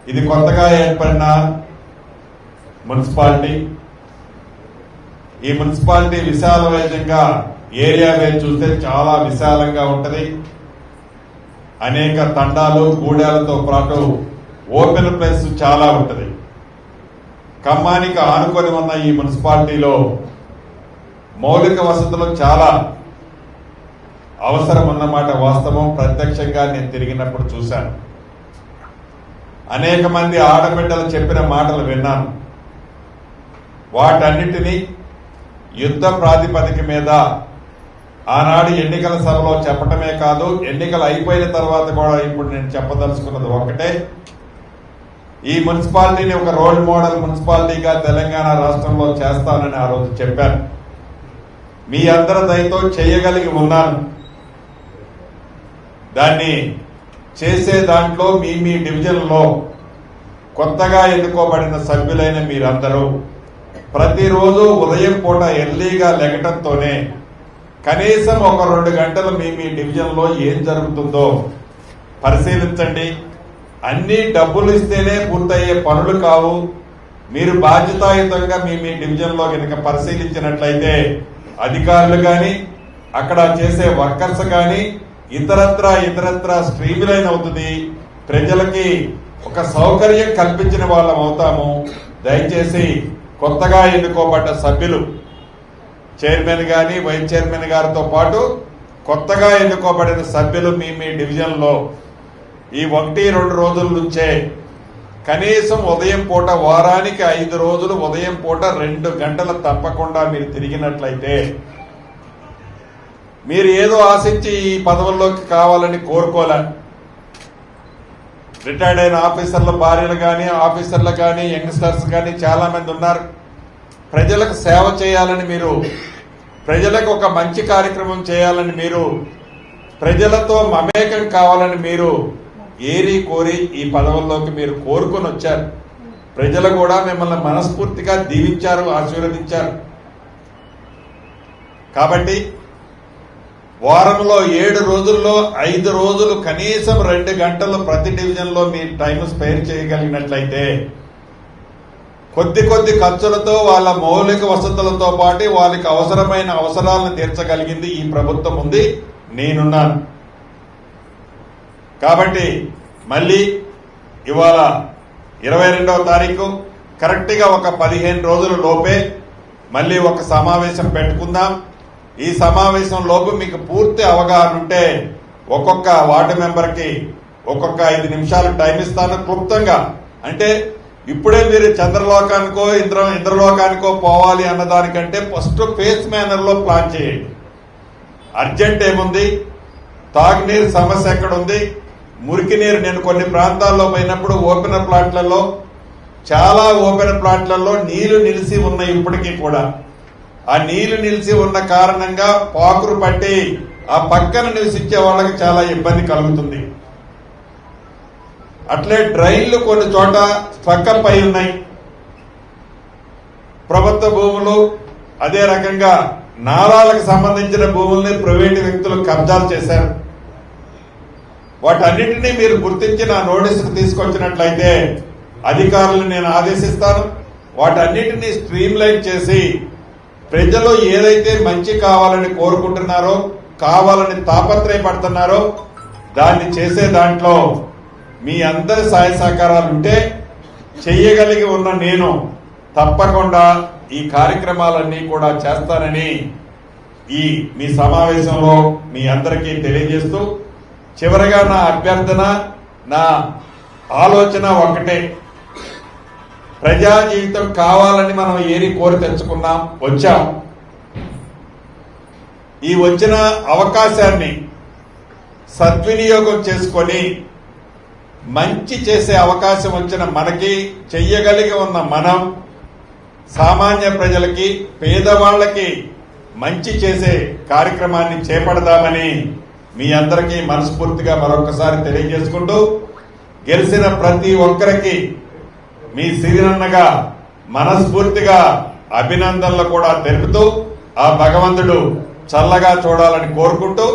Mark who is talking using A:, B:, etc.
A: ఇది కొత్తగా ఏర్పడిన మున్సిపాలిటీ. ఈ మున్సిపాలిటీ విశాలవంతంగా ఏరియా వేసి చూస్తే చాలా విశాలంగా ఉంటది. అనేక తండాలు గూడాలతో పాటు ఓపెన్ ప్లేస్ చాలా ఉంటది. ఖమ్మానికి ఆనుకొని ఉన్న ఈ మున్సిపాలిటీలో మౌలిక వసతులు చాలా అవసరం అన్నమాట వాస్తవం. ప్రత్యక్షంగా నేను తిరిగినప్పుడు చూశాను. అనేక మంది ఆడబిడ్డలు చెప్పిన మాటలు విన్నాను. వాటన్నిటినీ యుద్ధ ప్రాతిపదిక మీద ఆనాడు ఎన్నికల సభలో చెప్పటమే కాదు, ఎన్నికలు అయిపోయిన తర్వాత కూడా ఇప్పుడు నేను చెప్పదలుచుకున్నది ఒక్కటే, ఈ మున్సిపాలిటీని ఒక రోల్ మోడల్ మున్సిపాలిటీగా తెలంగాణ రాష్ట్రంలో చేస్తానని ఆ రోజు చెప్పాను. మీ అందరి దయతో చేయగలిగి ఉన్నాను. దాన్ని చేసే దాంట్లో మీ డివిజన్లో కొత్తగా ఎన్నుకోబడిన సభ్యులైన మీరందరూ ప్రతిరోజు ఉదయం పూట ఎర్లీగా లెగటంతోనే కనీసం ఒక 2 గంటలు మీ డివిజన్లో ఏం జరుగుతుందో పరిశీలించండి. అన్ని డబ్బులు ఇస్తేనే పూర్తయ్యే పనులు కావు. మీరు బాధ్యతాయుతంగా మీ డివిజన్లో కనుక పరిశీలించినట్లయితే అధికారులు కానీ అక్కడ చేసే వర్కర్స్ కానీ ఇతరత్రా స్ట్రీమ్ లైన్ అవుతుంది. ప్రజలకి ఒక సౌకర్యం కల్పించిన వాళ్ళం అవుతాము. దయచేసి కొత్తగా ఎన్నుకోబడ్డ సభ్యులు, చైర్మన్ గాని వైస్ చైర్మన్ గారితో పాటు కొత్తగా ఎన్నుకోబడిన సభ్యులు మీ డివిజన్లో ఈ 1-2 రోజుల నుంచే కనీసం ఉదయం పూట వారానికి 5 రోజులు ఉదయం పూట 2 గంటలు తప్పకుండా మీరు తిరిగినట్లయితే మీరు ఏదో ఆశించి ఈ పదవుల్లోకి కావాలని కోరుకోలే. రిటైర్డ్ అయిన ఆఫీసర్ల భార్యలు కానీ ఆఫీసర్లు కానీ యంగ్స్టర్స్ కానీ చాలా మంది ఉన్నారు. ప్రజలకు సేవ చేయాలని మీరు, ప్రజలకు ఒక మంచి కార్యక్రమం చేయాలని మీరు, ప్రజలతో మమేకం కావాలని మీరు ఏరి కోరి ఈ పదవుల్లోకి మీరు కోరుకొని వచ్చారు. ప్రజలు కూడా మిమ్మల్ని మనస్ఫూర్తిగా దీవించారు, ఆశీర్వదించారు. కాబట్టి వారంలో 7 రోజుల్లో 5 రోజులు కనీసం 2 గంటలు ప్రతి డివిజన్లో మీ టైం స్పేర్ చేయగలిగినట్లయితే కొద్ది ఖర్చులతో వాళ్ళ మౌలిక వసతులతో పాటు వాళ్ళకి అవసరమైన అవసరాలను తీర్చగలిగింది ఈ ప్రభుత్వం ఉంది, నేనున్నాను. కాబట్టి మళ్ళీ ఇవాళ 22వ తారీఖు కరెక్ట్గా ఒక 15 రోజుల లోపే మళ్ళీ ఒక సమావేశం పెట్టుకుందాం. ఈ సమావేశం లోపు మీకు పూర్తి అవగాహన ఉంటే ఒక్కొక్క వార్డు మెంబర్కి ఒక్కొక్క 5 నిమిషాలు టైం ఇస్తాను క్లుప్తంగా. అంటే ఇప్పుడే మీరు చంద్రలోకానికో ఇంద్రలోకానికో పోవాలి అన్నదానికంటే ఫస్ట్ ఫేస్ మేనర్ లో ప్లాన్ చేయండి. అర్జెంట్ ఏముంది, తాగునీరు సమస్య ఎక్కడుంది, మురికి నీరు. నేను కొన్ని ప్రాంతాల్లో పోయినప్పుడు ఓపెన్ ప్లాట్లలో, చాలా ఓపెన్ ప్లాట్లలో నీళ్లు నిలిచి ఉన్నాయి. ఇప్పటికీ కూడా ఆ నీళ్లు నిలిచి ఉన్న కారణంగా పాకురు పట్టి ఆ పక్కన నివసించే వాళ్ళకి చాలా ఇబ్బంది కలుగుతుంది. అట్లే డ్రైన్లు కొన్ని చోట స్ట్రక్అప్ అయి ఉన్నాయి. ప్రభుత్వ భూములు, అదే రకంగా నాలాలకు సంబంధించిన భూముల్ని ప్రైవేటు వ్యక్తులు కబ్జాలు చేశారు. వాటన్నిటినీ మీరు గుర్తించి నా నోటీసుకు తీసుకొచ్చినట్లయితే అధికారులను నేను ఆదేశిస్తాను. వాటన్నిటినీ స్ట్రీమ్ లైన్ చేసి ప్రజలు ఏదైతే మంచి కావాలని కోరుకుంటున్నారో, కావాలని తాపత్రయపడుతున్నారో దాన్ని చేసే దాంట్లో మీ అందరి సహాయ సహకారాలు ఉంటే చెయ్యగలిగి ఉన్న నేను తప్పకుండా ఈ కార్యక్రమాలన్నీ కూడా చేస్తానని మీ సమావేశంలో మీ అందరికీ తెలియజేస్తూ, చివరిగా నా అభ్యర్థన, నా ఆలోచన ఒకటే. ప్రజా జీవితం కావాలని మనం ఏరి కోరి తెచ్చుకున్నాం, వచ్చాం. ఈ వచ్చిన అవకాశాన్ని సద్వినియోగం చేసుకొని మంచి చేసే అవకాశం వచ్చిన మనకి, చెయ్యగలిగి ఉన్న మనం సామాన్య ప్రజలకి, పేదవాళ్లకి మంచి చేసే కార్యక్రమాన్ని చేపడదామని మీ అందరికీ మనస్ఫూర్తిగా మరొకసారి తెలియజేసుకుంటూ, గెలిచిన ప్రతి ఒక్కరికి మీ సిరినన్నగా మనస్ఫూర్తిగా అభినందనలు కూడా తెలుపుతూ, ఆ భగవంతుడు చల్లగా చూడాలని కోరుకుంటూ